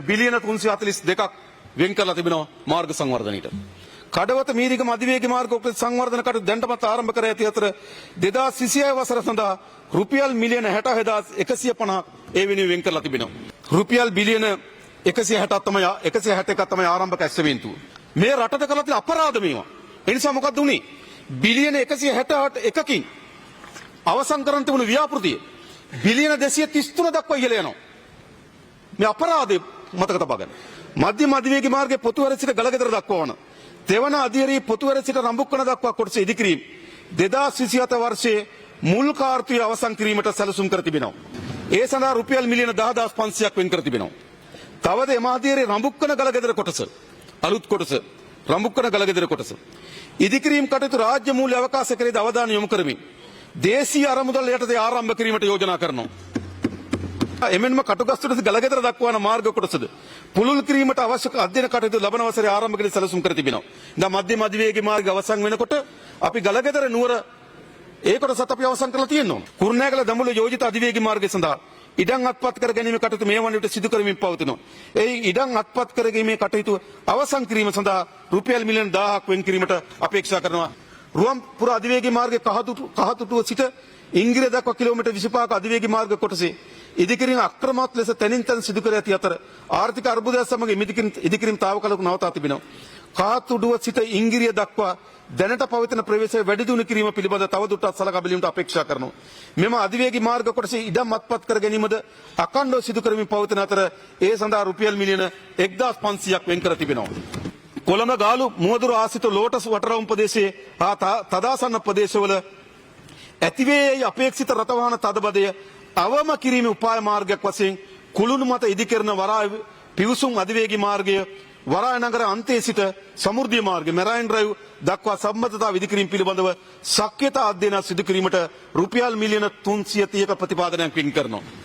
බිලියන 342ක් වෙන් කරලා තිබෙනවා මාර්ග සංවර්ධනයට. කඩවත මීරිගම අධිවේගී මාර්ග සංවර්ධන කටයුතු දැනටමත් ආරම්භ කර ඇති අතර 2026 වසර සඳහා රුපියල් මිලියන 66150ක් ඒ වෙනුවෙන් වෙන් කරලා තිබෙනවා. රුපියල් බිලියන 161ක් තමයි ආරම්භක ඇස්සෙමින්තුව. මේ රටට කරලා තියෙන අපරාධ මේවා. ඒ නිසා මොකක්ද උනේ? බිලියන 161කින් අවසන් කරන්න තිබුණු ව්‍යාපෘතිය බිලියන 233 දක්වා ඉහළ යනවා. මේ අපරාධය මතක තබා ගන්න. මධ්‍යම අධිවේගී මාර්ගයේ පොතුවැර සිට ගලගෙදර දක්වා වන තෙවන අධියරී පොතුවැර සිට රඹුක්කන දක්වා කොටස ඉදිකිරීම 2027 වර්ෂයේ මුල් කාර්යය අවසන් කිරීමට සැලසුම් කර තිබෙනවා. ඒ සඳහා රුපියල් මිලියන 10500ක් වෙන් කර තිබෙනවා. තවද එම අධියරී රඹුක්කන ගලගෙදර කොටස අලුත් කොටස රඹුක්කන ගලගෙදර කොටස ඉදිකිරීම කටයුතු රාජ්‍ය මූල්‍ය අවකාශ කෙරෙහි අවධානය යොමු කරමින් දේශීය අරමුදල් යටතේ ආරම්භ කිරීමට යෝජනා කරනවා. එමෙන්ම කටුගස්තුට ගලගෙදර දක්වන මාර්ග කොටසද පුළුල් කිරීමට අවශ්‍ය අධ්‍යයන කටයුතු ලබන වසරේ ආරම්භ කිරීම සැලසුම් කර තිබෙනවා. දැන් මධ්‍යම අධිවේගී මාර්ගය අවසන් වෙනකොට අපි ගලගෙදර නුවර ඒ කොටසත් අපි අවසන් කරලා තියෙනවා. කුරුණෑගල දඹුල්ල යෝජිත අධිවේගී මාර්ගය සඳහා ඉඩම් අත්පත් කර ගැනීම කටයුතු මේ වන විට සිදු කරමින් පවතිනවා. ඒ ඉඩම් අත්පත් කර ගැනීමේ කටයුතු අවසන් කිරීම සඳහා රුපියල් මිලියන 1000ක් වෙන් කිරීමට අපේක්ෂා කරනවා. රුවන්පුර අධිවේගී මාර්ගයේ කහතුටුව සිට ඉංගිරිය දක්වා කිලෝමීටර් 25ක අධිවේගී මාර්ග කොටසේ ඉදිකිරීම අක්‍රමවත් ලෙස තැනින් තැන සිදු කර ඇති අතර ආර්ථික අර්බුදය සමග ඉදිකිරීම තාවකාලිකව නවතා තිබෙනවා. කහතුඩුව සිට ඉංගිරිය දක්වා දැනට පවතින ප්‍රවේශය වැඩි දියුණු කිරීම පිළිබඳ තවදුරටත් සලකා බැලීමට අපේක්ෂා කරනවා. මෙම අධිවේගී මාර්ග කොටසේ ඉඩම් අත්පත් කර ගැනීමද අඛණ්ඩව සිදු කරමින් පවතින අතර ඒ සඳහා රුපියල් මිලියන 1500ක් වෙන් කර තිබෙනවා. කොළඹ ගාලු මුවදුර ආසිත ලෝටස් වටරවුම් ප්‍රදේශයේ හා තදාසන්න ප්‍රදේශවල ඇතිවේයි අපේක්ෂිත රථවාහන තදබදය අවම කිරීමේ උපාය මාර්ගයක් වශයෙන් කුළුණු මත ඉදිකරන වරාය පිවිසුම් අධිවේගී මාර්ගය වරාය නගර අන්තයේ සිට සමෘද්ධිය මාර්ගය මෙරයින් ඩ්‍රයිව් දක්වා සම්බන්ධතාව ඉදිකිරීම පිළිබඳව ශක්්‍යතා අධ්‍යයනයක් සිදු කිරීමට රුපියල් මිලියන 330ක ප්‍රතිපාදනයක් වෙන් කරනවා.